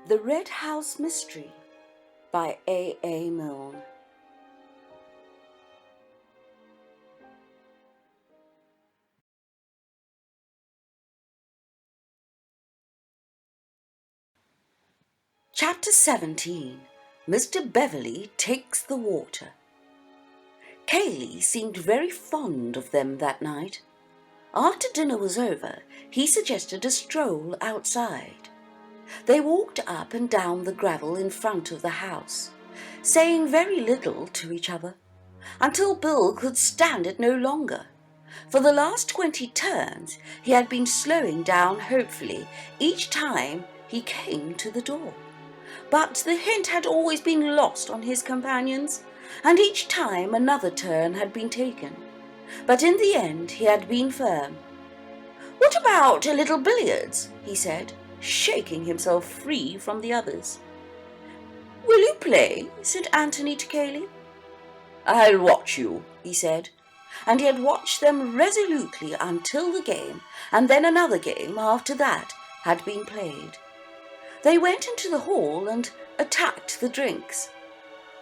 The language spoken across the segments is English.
The Red House Mystery by A. Milne. Chapter 17. Mr. Beverley Takes the Water. Cayley seemed very fond of them that night. After dinner was over, he suggested a stroll outside. They walked up and down the gravel in front of the house, saying very little to each other, until Bill could stand it no longer. For the last 20 turns he had been slowing down hopefully each time he came to the door. But the hint had always been lost on his companions, and each time another turn had been taken. But in the end he had been firm. "What about a little billiards?" he said, shaking himself free from the others. "Will you play?" said Anthony to Cayley. "I'll watch you," he said, and he had watched them resolutely until the game, and then another game after that, had been played. They went into the hall and attacked the drinks.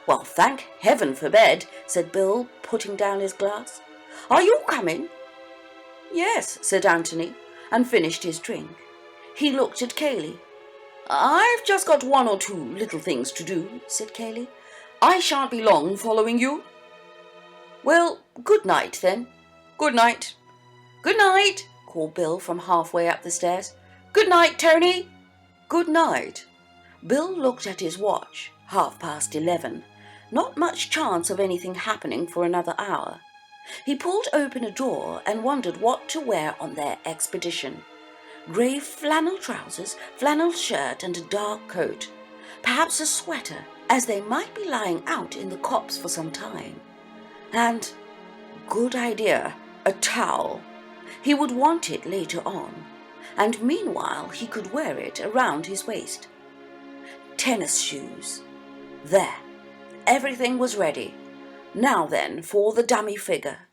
"Well, thank heaven for bed," said Bill, putting down his glass. "Are you coming?" "Yes," said Anthony, and finished his drink. He looked at Cayley. "I've just got one or two little things to do," said Cayley. "I shan't be long following you." "Well, good night, then." "Good night." "Good night," called Bill from halfway up the stairs. "Good night, Tony." "Good night." Bill looked at his watch. 11:30. Not much chance of anything happening for another hour. He pulled open a drawer and wondered what to wear on their expedition. Grey flannel trousers, flannel shirt and a dark coat. Perhaps a sweater, as they might be lying out in the copse for some time. And, good idea, a towel. He would want it later on, and meanwhile he could wear it around his waist. Tennis shoes. There. Everything was ready. Now then, for the dummy figure.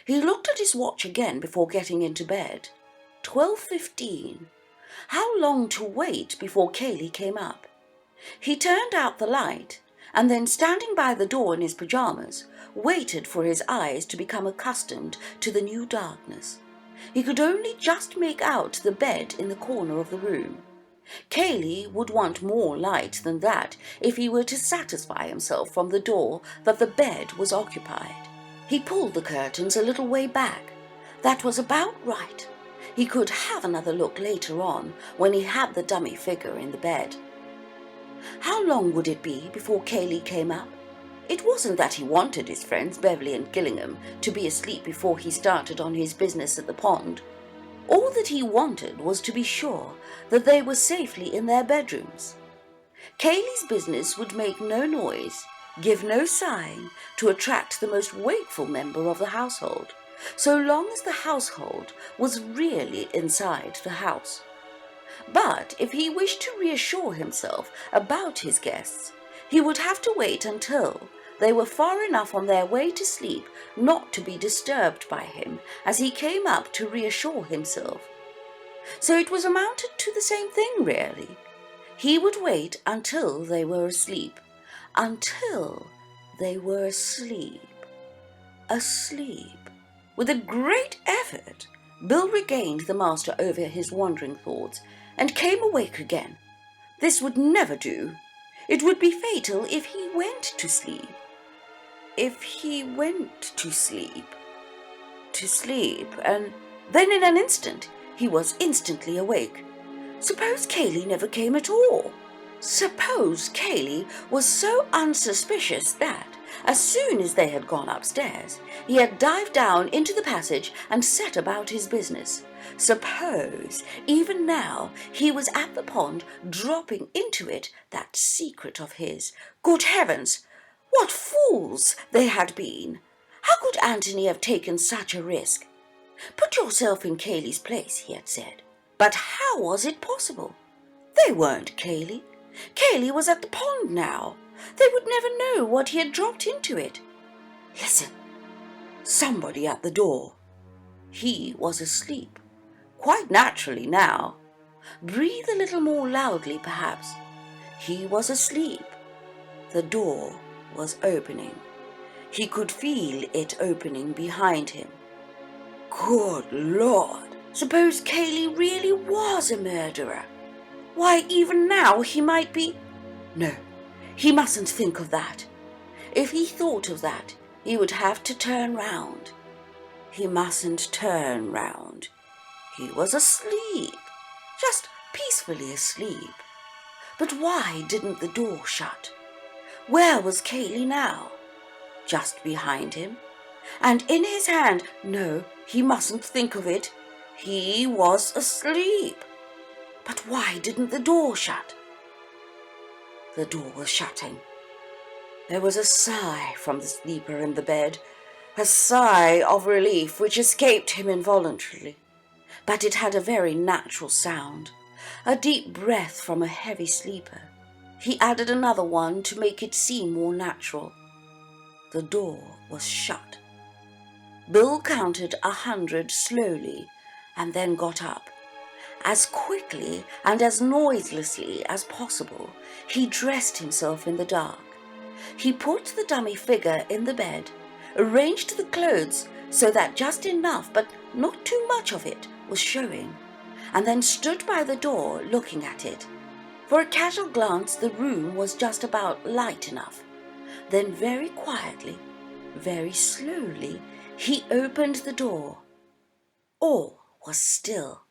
He looked at his watch again before getting into bed. 12:15. How long to wait before Cayley came up? He turned out the light, and then standing by the door in his pyjamas, waited for his eyes to become accustomed to the new darkness. He could only just make out the bed in the corner of the room. Cayley would want more light than that if he were to satisfy himself from the door that the bed was occupied. He pulled the curtains a little way back. That was about right. He could have another look later on when he had the dummy figure in the bed. How long would it be before Cayley came up? It wasn't that he wanted his friends Beverley and Giillingham to be asleep before he started on his business at the pond. All that he wanted was to be sure that they were safely in their bedrooms. Cayley's business would make no noise, give no sign to attract the most wakeful member of the household, so long as the household was really inside the house. But if he wished to reassure himself about his guests, he would have to wait until they were far enough on their way to sleep not to be disturbed by him as he came up to reassure himself. So it was amounted to the same thing, really. He would wait until they were asleep. Until they were asleep. Asleep. With a great effort, Bill regained the master over his wandering thoughts and came awake again. This would never do. It would be fatal if he went to sleep. If he went to sleep. To sleep, and then in an instant he was instantly awake. Suppose Cayley never came at all? Suppose Cayley was so unsuspicious that, as soon as they had gone upstairs, he had dived down into the passage and set about his business. Suppose, even now, he was at the pond, dropping into it that secret of his. Good heavens! What fools they had been! How could Anthony have taken such a risk? "Put yourself in Cayley's place," he had said. But how was it possible? They weren't Cayley. Cayley was at the pond now. They would never know what he had dropped into it. Listen. Somebody at the door. He was asleep. Quite naturally now. Breathe a little more loudly, perhaps. he was asleep. The door was opening. He could feel it opening behind him. Good Lord! Suppose Cayley really was a murderer? Why, even now he might be... No, he mustn't think of that. If he thought of that, he would have to turn round. He mustn't turn round. He was asleep, just peacefully asleep. But why didn't the door shut? Where was Cayley now? Just behind him? And in his hand? No, he mustn't think of it. He was asleep. But why didn't the door shut? The door was shutting. There was a sigh from the sleeper in the bed, a sigh of relief which escaped him involuntarily. But it had a very natural sound, a deep breath from a heavy sleeper. He added another one to make it seem more natural. The door was shut. Bill counted 100 slowly and then got up. As quickly and as noiselessly as possible, he dressed himself in the dark. He put the dummy figure in the bed, arranged the clothes so that just enough, but not too much of it, was showing, and then stood by the door looking at it. For a casual glance, the room was just about light enough. Then very quietly, very slowly, he opened the door. All was still.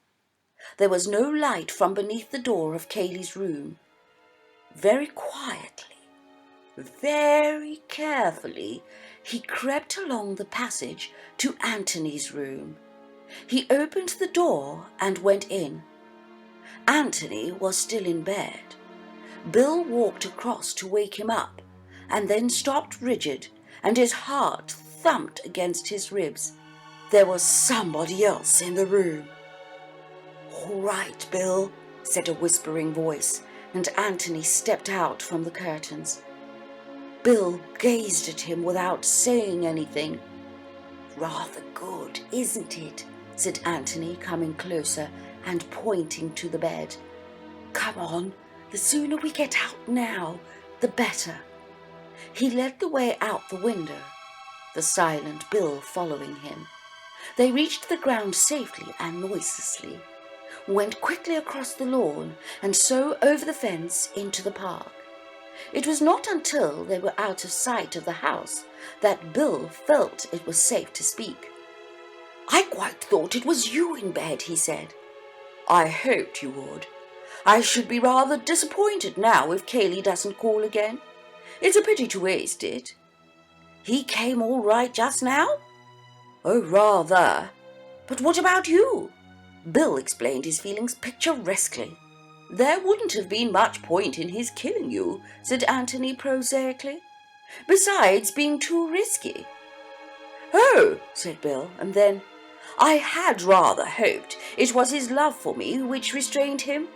There was no light from beneath the door of Cayley's room. Very quietly, very carefully, he crept along the passage to Anthony's room. He opened the door and went in. Anthony was still in bed. Bill walked across to wake him up, and then stopped rigid, and his heart thumped against his ribs. There was somebody else in the room. "All right, Bill," said a whispering voice, and Anthony stepped out from the curtains. Bill gazed at him without saying anything. "Rather good, isn't it?" said Anthony, coming closer and pointing to the bed. "Come on, the sooner we get out now, the better." He led the way out the window, the silent Bill following him. They reached the ground safely and noiselessly, went quickly across the lawn and so over the fence into the park. It was not until they were out of sight of the house that Bill felt it was safe to speak. "I quite thought it was you in bed," he said. "I hoped you would. I should be rather disappointed now if Cayley doesn't call again. It's a pity to waste it." "He came all right just now?" "Oh, rather. But what about you?" Bill explained his feelings picturesquely. "There wouldn't have been much point in his killing you," said Anthony prosaically. "Besides being too risky." "Oh," said Bill, and then, "I had rather hoped it was his love for me which restrained him."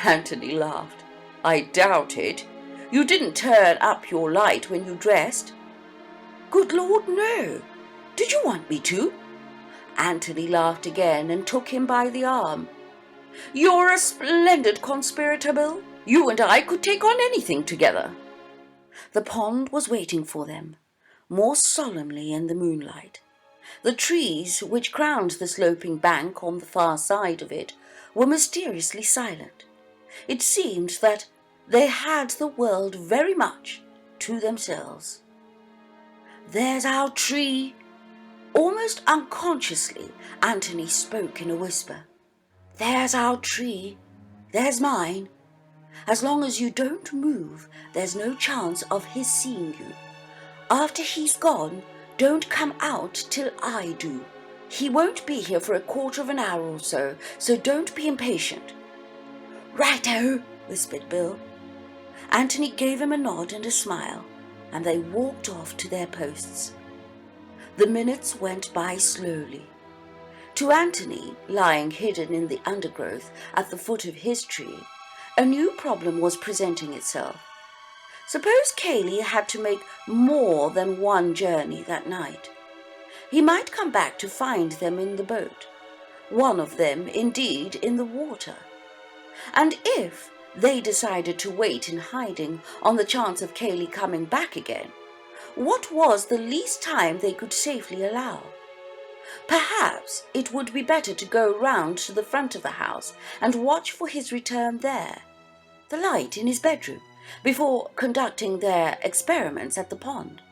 Anthony laughed. "I doubt it. You didn't turn up your light when you dressed." "Good Lord, no. Did you want me to?" Anthony laughed again and took him by the arm. "You're a splendid conspirator, Bill. You and I could take on anything together." The pond was waiting for them, more solemnly in the moonlight. The trees which crowned the sloping bank on the far side of it were mysteriously silent. It seemed that they had the world very much to themselves. "There's our tree." Almost unconsciously, Anthony spoke in a whisper. "There's our tree. There's mine. As long as you don't move, there's no chance of his seeing you. After he's gone, don't come out till I do. He won't be here for a quarter of an hour or so, so don't be impatient." "Righto," whispered Bill. Anthony gave him a nod and a smile, and they walked off to their posts. The minutes went by slowly. To Anthony, lying hidden in the undergrowth at the foot of his tree, a new problem was presenting itself. Suppose Cayley had to make more than one journey that night. He might come back to find them in the boat, one of them indeed in the water. And if, they decided to wait in hiding on the chance of Cayley coming back again, what was the least time they could safely allow? Perhaps it would be better to go round to the front of the house and watch for his return there, the light in his bedroom, before conducting their experiments at the pond.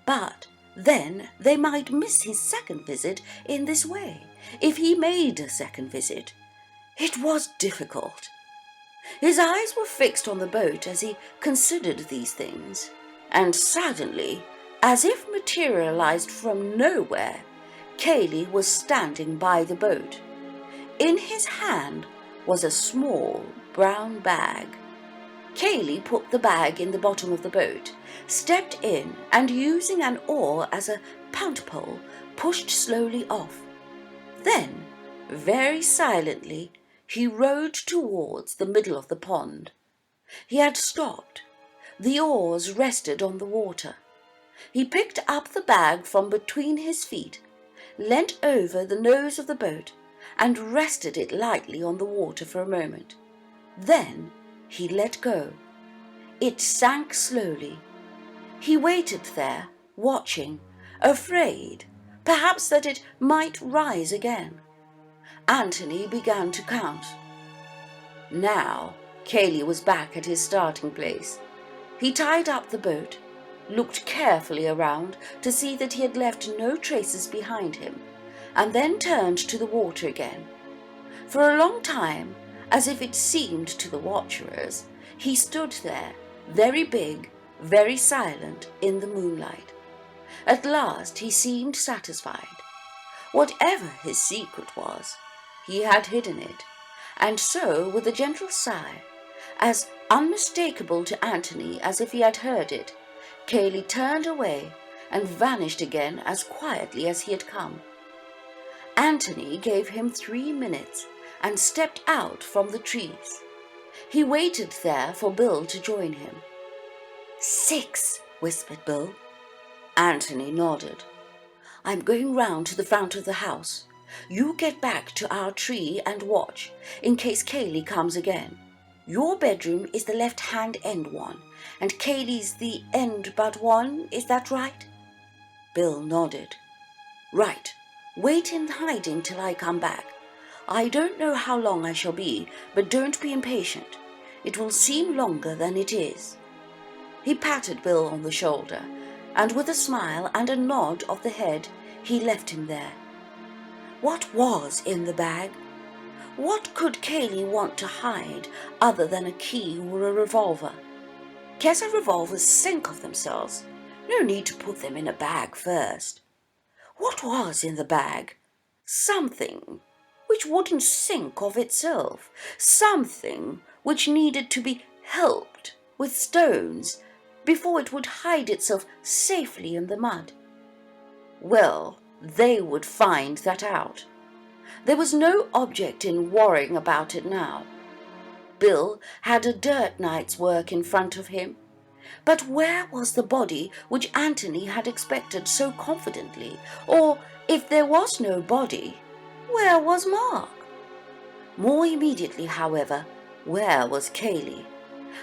But then they might miss his second visit in this way, if he made a second visit. It was difficult. His eyes were fixed on the boat as he considered these things, and suddenly, as if materialized from nowhere, Cayley was standing by the boat. In his hand was a small brown bag. Cayley put the bag in the bottom of the boat, stepped in, and using an oar as a punt pole, pushed slowly off. Then, very silently, he rowed towards the middle of the pond. He had stopped. The oars rested on the water. He picked up the bag from between his feet, leant over the nose of the boat, and rested it lightly on the water for a moment. Then he let go. It sank slowly. He waited there, watching, afraid, perhaps that it might rise again. Anthony began to count. Now Cayley was back at his starting place. He tied up the boat, looked carefully around to see that he had left no traces behind him, and then turned to the water again. For a long time, as if it seemed to the watchers, he stood there, very big, very silent in the moonlight. At last he seemed satisfied. Whatever his secret was, he had hidden it, and so, with a gentle sigh, as unmistakable to Anthony as if he had heard it, Cayley turned away and vanished again as quietly as he had come. Anthony gave him 3 minutes and stepped out from the trees. He waited there for Bill to join him. 6, whispered Bill. Anthony nodded. I'm going round to the front of the house. You get back to our tree and watch, in case Cayley comes again. Your bedroom is the left-hand end one, and Cayley's the end but one, is that right? Bill nodded. Right. Wait in hiding till I come back. I don't know how long I shall be, but don't be impatient. It will seem longer than it is. He patted Bill on the shoulder, and with a smile and a nod of the head, he left him there. What was in the bag? What could Cayley want to hide other than a key or a revolver? Guess revolvers sink of themselves. No need to put them in a bag first. What was in the bag? Something which wouldn't sink of itself. Something which needed to be helped with stones before it would hide itself safely in the mud. Well, they would find that out. There was no object in worrying about it now. Bill had a dirt night's work in front of him. But where was the body which Anthony had expected so confidently? Or, if there was no body, where was Mark? More immediately, however, where was Cayley?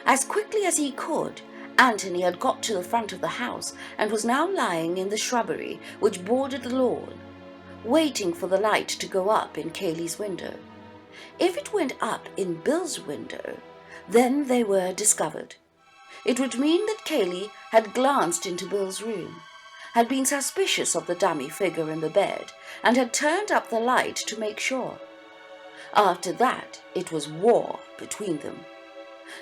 As quickly as he could, Anthony had got to the front of the house and was now lying in the shrubbery which bordered the lawn, waiting for the light to go up in Cayley's window. If it went up in Bill's window, then they were discovered. It would mean that Cayley had glanced into Bill's room, had been suspicious of the dummy figure in the bed, and had turned up the light to make sure. After that, it was war between them.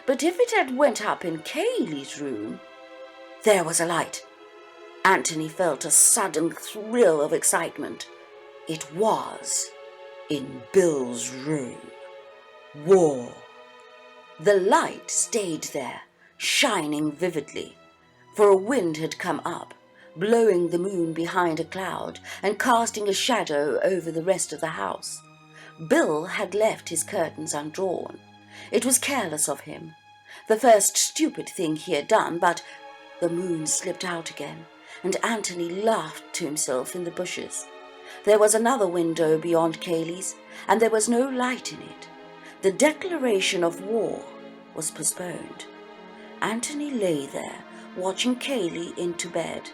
But if it had went up in Cayley's room, there was a light. Anthony felt a sudden thrill of excitement. It was in Bill's room. War. The light stayed there, shining vividly, for a wind had come up, blowing the moon behind a cloud and casting a shadow over the rest of the house. Bill had left his curtains undrawn. It was careless of him, the first stupid thing he had done, but the moon slipped out again, and Anthony laughed to himself in the bushes. There was another window beyond Cayley's, and there was no light in it. The declaration of war was postponed. Anthony lay there, watching Cayley into bed.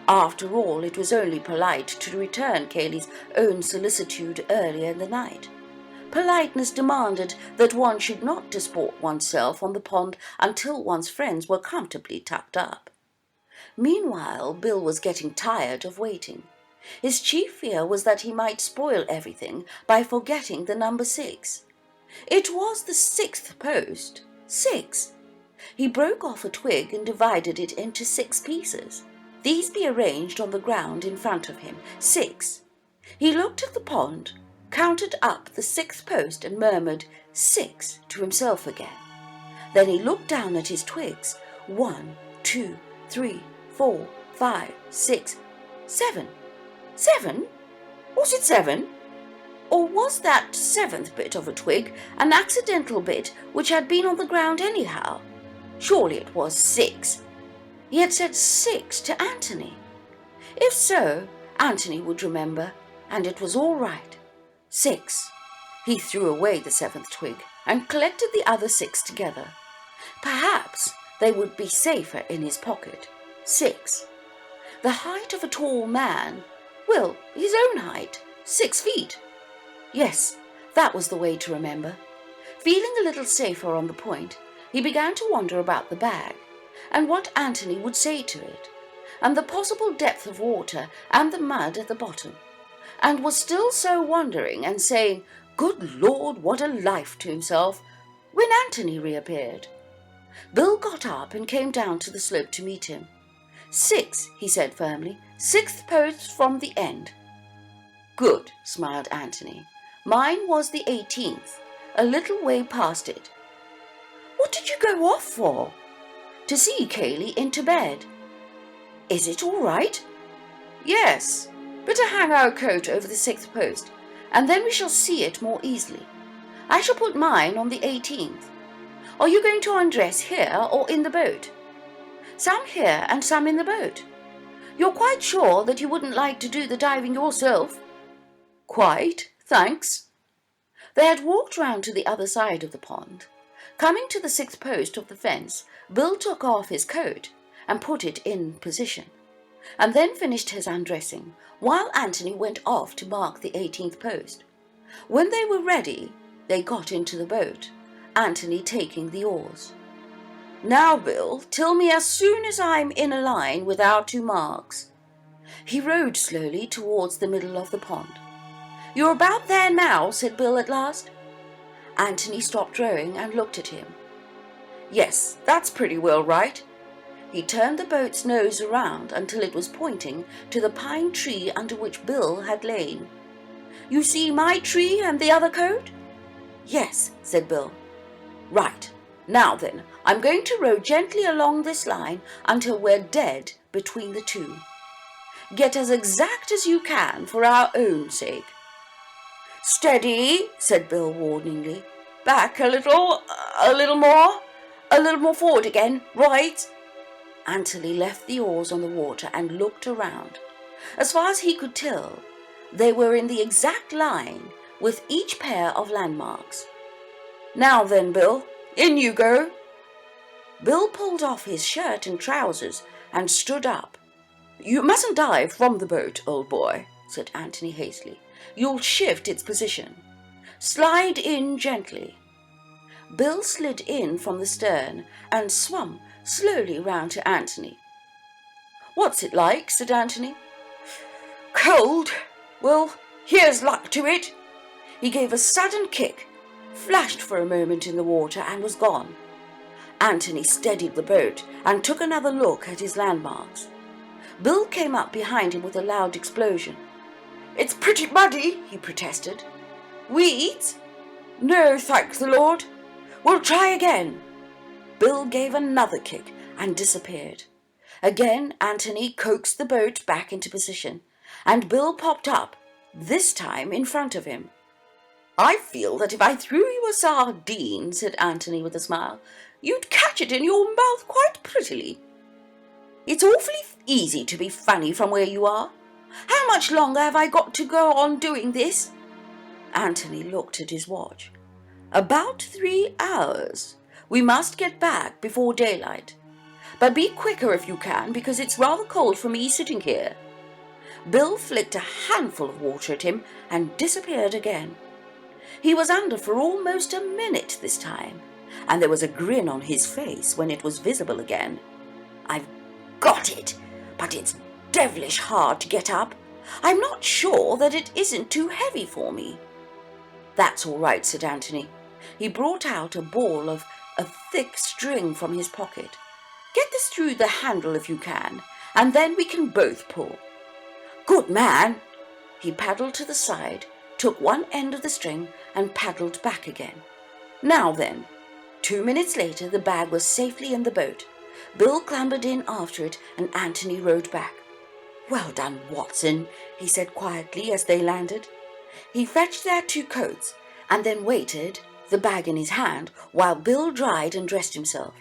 After all, it was only polite to return Cayley's own solicitude earlier in the night. Politeness demanded that one should not disport oneself on the pond until one's friends were comfortably tucked up. Meanwhile, Bill was getting tired of waiting. His chief fear was that he might spoil everything by forgetting the number 6. It was the 6th post. 6. He broke off a twig and divided it into 6 pieces. These be arranged on the ground in front of him. 6. He looked at the pond, counted up the 6th post and murmured 6 to himself again. Then he looked down at his twigs. 1, 2, 3, 4, 5, 6, 7. 7? Was it 7? Or was that 7th bit of a twig an accidental bit which had been on the ground anyhow? Surely it was 6. He had said 6 to Anthony. If so, Anthony would remember, and it was all right. 6. He threw away the 7th twig and collected the other 6 together. Perhaps they would be safer in his pocket. 6. The height of a tall man, well, his own height, 6 feet. Yes, that was the way to remember. Feeling a little safer on the point, he began to wonder about the bag, and what Anthony would say to it, and the possible depth of water and the mud at the bottom, and was still so wondering and saying, "Good Lord, what a life," to himself, when Anthony reappeared. Bill got up and came down to the slope to meet him. 6, he said firmly, 6th post from the end. Good, smiled Anthony. Mine was the 18th, a little way past it. What did you go off for? To see Cayley into bed. Is it all right? Yes. Better hang our coat over the 6th post, and then we shall see it more easily. I shall put mine on the 18th. Are you going to undress here or in the boat? Some here and some in the boat. You're quite sure that you wouldn't like to do the diving yourself? Quite, thanks. They had walked round to the other side of the pond. Coming to the 6th post of the fence, Bill took off his coat and put it in position, and then finished his undressing, while Anthony went off to mark the 18th post. When they were ready, they got into the boat, Anthony taking the oars. Now, Bill, tell me as soon as I'm in a line with our 2 marks. He rowed slowly towards the middle of the pond. You're about there now, said Bill at last. Anthony stopped rowing and looked at him. Yes, that's pretty well right. He turned the boat's nose around until it was pointing to the pine tree under which Bill had lain. You see my tree and the other coat? Yes, said Bill. Right. Now then, I'm going to row gently along this line until we're dead between the 2. Get as exact as you can for our own sake. Steady, said Bill warningly. Back a little more forward again, right. Anthony left the oars on the water and looked around. As far as he could tell, they were in the exact line with each pair of landmarks. Now then, Bill, in you go. Bill pulled off his shirt and trousers and stood up. You mustn't dive from the boat, old boy, said Anthony hastily. You'll shift its position. Slide in gently. Bill slid in from the stern and swum slowly round to Anthony. What's it like? Said Anthony. Cold. Well, here's luck to it. He gave a sudden kick, flashed for a moment in the water and was gone. Anthony steadied the boat and took another look at his landmarks. Bill came up behind him with a loud explosion. It's pretty muddy, he protested. Weeds? No, thank the Lord. We'll try again. Bill gave another kick and disappeared. Again, Anthony coaxed the boat back into position, and Bill popped up, this time in front of him. I feel that if I threw you a sardine, said Anthony with a smile, you'd catch it in your mouth quite prettily. It's awfully easy to be funny from where you are. How much longer have I got to go on doing this? Anthony looked at his watch. About 3 hours. We must get back before daylight. But be quicker if you can, because it's rather cold for me sitting here." Bill flicked a handful of water at him and disappeared again. He was under for almost a minute this time, and there was a grin on his face when it was visible again. "I've got it, but it's devilish hard to get up. I'm not sure that it isn't too heavy for me." "That's all right," said Anthony. He brought out a ball of a thick string from his pocket. "Get this through the handle if you can, and then we can both pull." "Good man!" He paddled to the side, took one end of the string and paddled back again. Now then, 2 minutes later the bag was safely in the boat. Bill clambered in after it and Anthony rowed back. "Well done, Watson," he said quietly as they landed. He fetched their 2 coats and then waited, the bag in his hand, while Bill dried and dressed himself.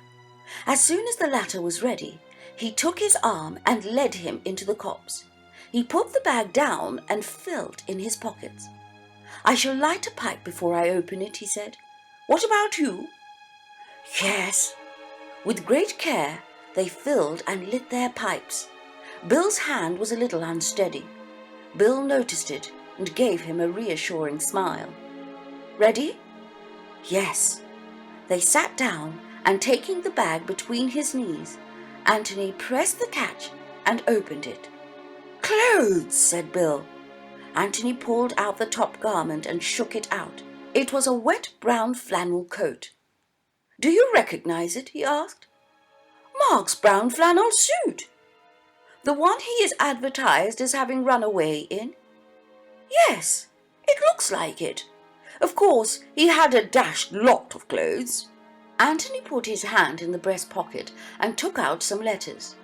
As soon as the latter was ready, he took his arm and led him into the copse. He put the bag down and felt in his pockets. "I shall light a pipe before I open it," he said. "What about you?" "Yes." With great care, they filled and lit their pipes. Bill's hand was a little unsteady. Bill noticed it and gave him a reassuring smile. "Ready?" "Yes." They sat down, and taking the bag between his knees, Anthony pressed the catch and opened it. "Clothes," said Bill. Anthony pulled out the top garment and shook it out. It was a wet brown flannel coat. "Do you recognize it?" he asked. "Mark's brown flannel suit." "The one he is advertised as having run away in?" "Yes, it looks like it. Of course, he had a dashed lot of clothes." Anthony put his hand in the breast pocket and took out some letters.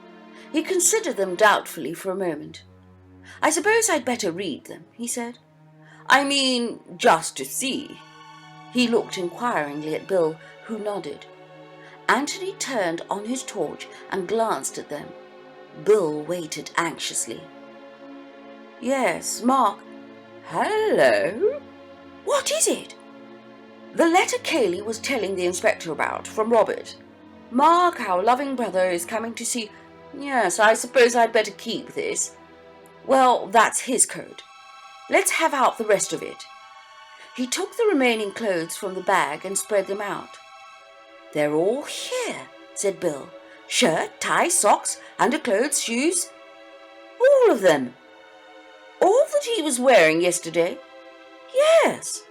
He considered them doubtfully for a moment. "I suppose I'd better read them," he said. "I mean, just to see." He looked inquiringly at Bill, who nodded. Anthony turned on his torch and glanced at them. Bill waited anxiously. "Yes, Mark." "Hello?" "What is it?" "The letter Cayley was telling the inspector about, from Robert. Mark, our loving brother, is coming to see—" "Yes, I suppose I'd better keep this." "Well, that's his code. Let's have out the rest of it." He took the remaining clothes from the bag and spread them out. "They're all here," said Bill. "Shirt, tie, socks, underclothes, shoes. All of them." "All that he was wearing yesterday?" "Yes."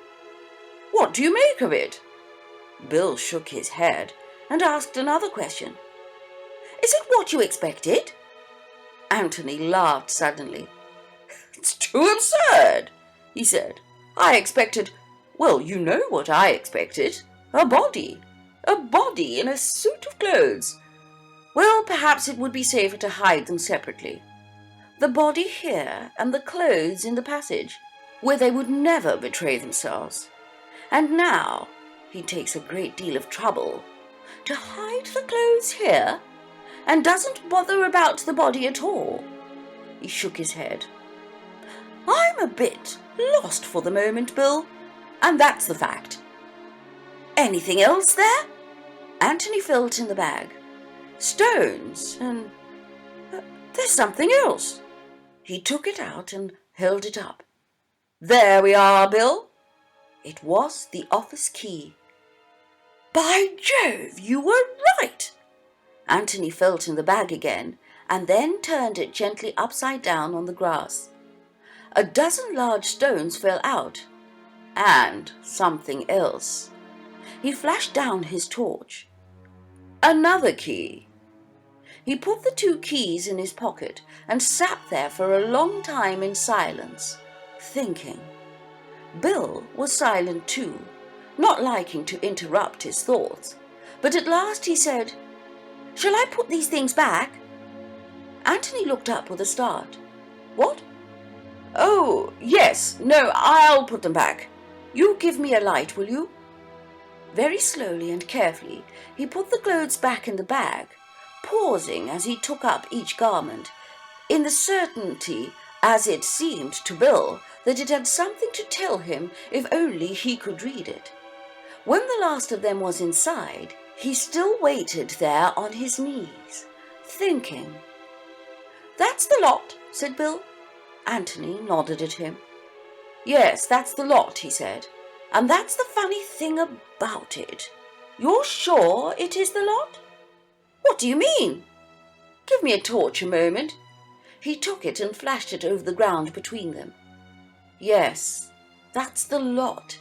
"What do you make of it?" Bill shook his head and asked another question. "Is it what you expected?" Anthony laughed suddenly. "It's too absurd," he said. "I expected, well, you know what I expected. A body. A body in a suit of clothes. Well, perhaps it would be safer to hide them separately. The body here and the clothes in the passage, where they would never betray themselves. And now he takes a great deal of trouble to hide the clothes here, and doesn't bother about the body at all." He shook his head. "I'm a bit lost for the moment, Bill, and that's the fact." "Anything else there?" Anthony felt in the bag. "Stones, and there's something else." He took it out and held it up. "There we are, Bill." It was the office key. "By Jove, you were right." Anthony felt in the bag again and then turned it gently upside down on the grass. A dozen large stones fell out, and something else. He flashed down his torch. Another key. He put the 2 keys in his pocket and sat there for a long time in silence, thinking. Bill was silent too, not liking to interrupt his thoughts, but at last he said, "Shall I put these things back?" Anthony looked up with a start. "What?" "Oh, yes, no, I'll put them back. You give me a light, will you?" Very slowly and carefully he put the clothes back in the bag, pausing as he took up each garment, in the certainty, as it seemed to Bill, that it had something to tell him if only he could read it. When the last of them was inside, He still waited there on his knees, thinking. "That's the lot," said Bill. Anthony nodded at him. "Yes, that's the lot," he said. "And that's the funny thing about it. You're sure it is the lot?" "What do you mean?" "Give me a torch a moment." He took it and flashed it over the ground between them. "Yes, that's the lot.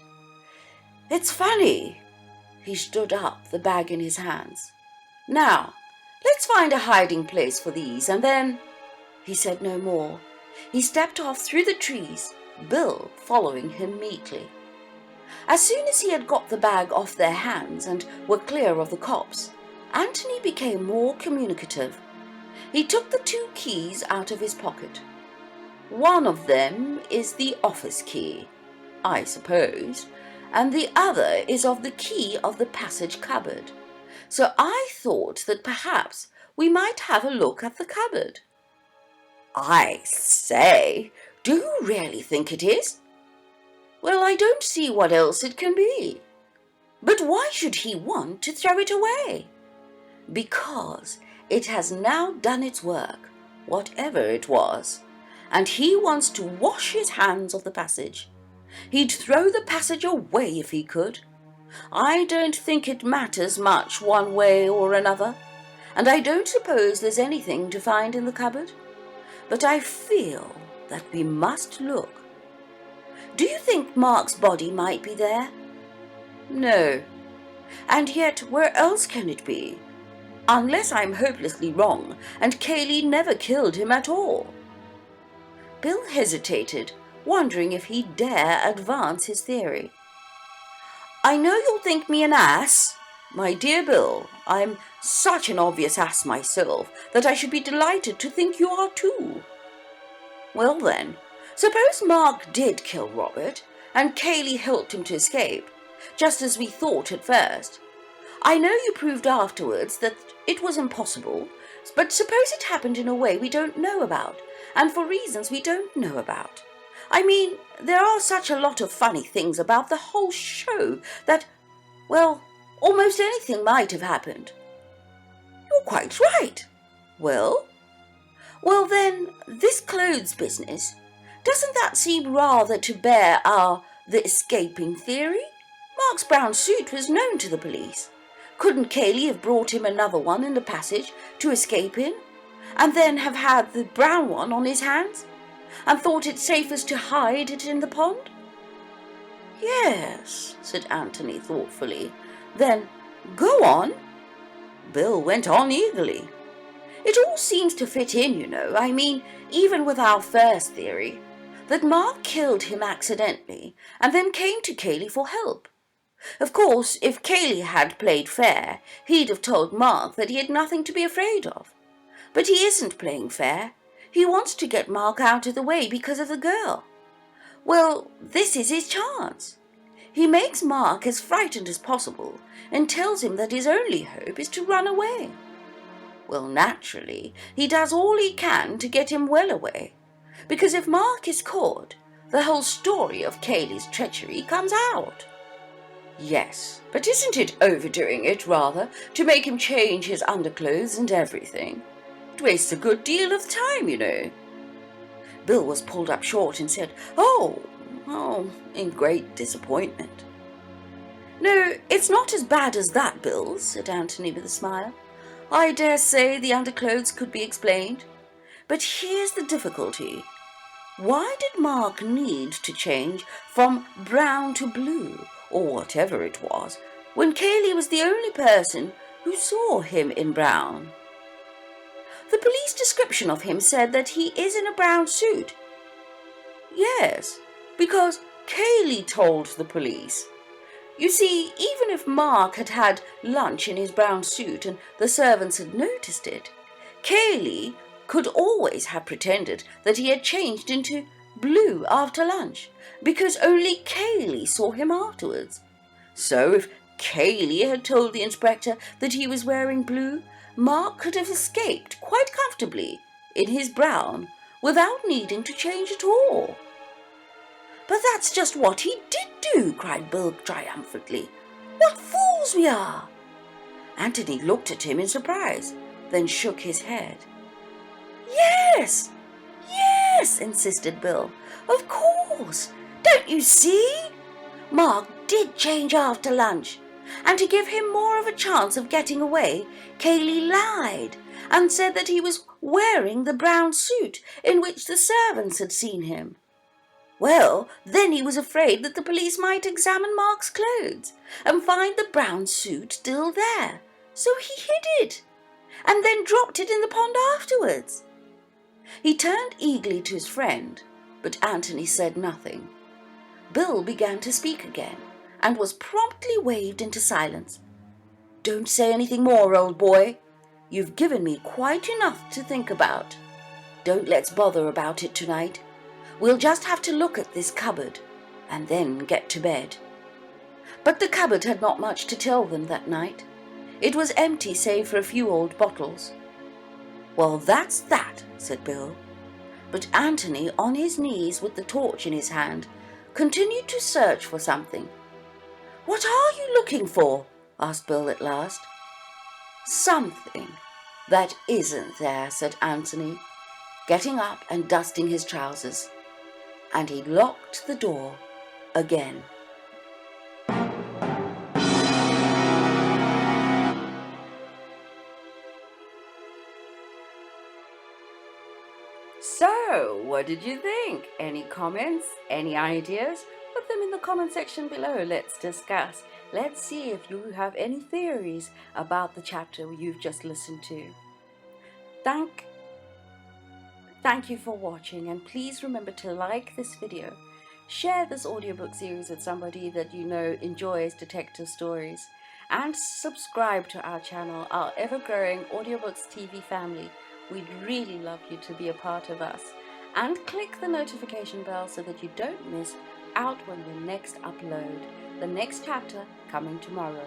It's funny." He stood up, the bag in his hands. "Now, let's find a hiding place for these, and then—" He said no more. He stepped off through the trees, Bill following him meekly. As soon as he had got the bag off their hands and were clear of the copse, Anthony became more communicative. He took the 2 keys out of his pocket. "One of them is the office key, I suppose, and the other is of the key of the passage cupboard. So I thought that perhaps we might have a look at the cupboard." "I say, do you really think it is?" "Well, I don't see what else it can be." "But why should he want to throw it away?" "Because it has now done its work, whatever it was, and he wants to wash his hands of the passage. He'd throw the passage away if he could. I don't think it matters much one way or another, and I don't suppose there's anything to find in the cupboard. But I feel that we must look. Do you think Mark's body might be there?" "No. And yet where else can it be? Unless I'm hopelessly wrong, and Cayley never killed him at all." Bill hesitated, wondering if he'd dare advance his theory. "I know you'll think me an ass. My dear Bill, I'm such an obvious ass myself that I should be delighted to think you are too. Well then, suppose Mark did kill Robert, and Cayley helped him to escape, just as we thought at first. I know you proved afterwards that it was impossible, but suppose it happened in a way we don't know about, and for reasons we don't know about. I mean, there are such a lot of funny things about the whole show that, well, almost anything might have happened." "You're quite right. Well?" "Well then, this clothes business, doesn't that seem rather to bear the escaping theory? Mark's brown suit was known to the police. Couldn't Cayley have brought him another one in the passage to escape in, and then have had the brown one on his hands, and thought it safest to hide it in the pond?" "Yes," said Anthony thoughtfully. "Then go on." Bill went on eagerly. "It all seems to fit in, you know. I mean, even with our first theory, that Mark killed him accidentally and then came to Cayley for help. Of course, if Cayley had played fair, he'd have told Mark that he had nothing to be afraid of. But he isn't playing fair. He wants to get Mark out of the way because of the girl. Well, this is his chance. He makes Mark as frightened as possible and tells him that his only hope is to run away. Well, naturally, he does all he can to get him well away, because if Mark is caught, the whole story of Cayley's treachery comes out." "Yes, but isn't it overdoing it, rather, to make him change his underclothes and everything? It wastes a good deal of time, you know." Bill was pulled up short and said, Oh, in great disappointment. "No, it's not as bad as that, Bill," said Anthony with a smile. "I dare say the underclothes could be explained. But here's the difficulty. Why did Mark need to change from brown to blue, or whatever it was, when Cayley was the only person who saw him in brown?" "The police description of him said that he is in a brown suit." "Yes, because Cayley told the police. You see, even if Mark had had lunch in his brown suit and the servants had noticed it, Cayley could always have pretended that he had changed into blue after lunch, because only Cayley saw him afterwards. So if Cayley had told the inspector that he was wearing blue, Mark could have escaped quite comfortably in his brown without needing to change at all." "But that's just what he did do," cried Bill triumphantly. "What fools we are!" Anthony looked at him in surprise, then shook his head. Yes, yes, insisted Bill. Of course. Don't you see? Mark did change after lunch, and to give him more of a chance of getting away, Kaylee lied and said that he was wearing the brown suit in which the servants had seen him. Well, then he was afraid that the police might examine Mark's clothes and find the brown suit still there, so he hid it and then dropped it in the pond afterwards. He turned eagerly to his friend, but Anthony said nothing. Bill began to speak again and was promptly waved into silence. Don't say anything more, old boy. You've given me quite enough to think about. Don't let's bother about it tonight. We'll just have to look at this cupboard and then get to bed. But the cupboard had not much to tell them that night. It was empty save for a few old bottles. Well, that's that, said Bill. But Anthony, on his knees with the torch in his hand, continued to search for something. What are you looking for? Asked Bill at last. Something that isn't there, said Anthony, getting up and dusting his trousers. And he locked the door again. So, what did you think? Any comments? Any ideas? Put them in the comment section below. Let's discuss. Let's see if you have any theories about the chapter you've just listened to. Thank you for watching, and please remember to like this video. Share this audiobook series with somebody that you know enjoys detective stories. And subscribe to our channel, our ever-growing Audiobooks TV family. We'd really love you to be a part of us. And click the notification bell so that you don't miss out when we next upload. The next chapter coming tomorrow.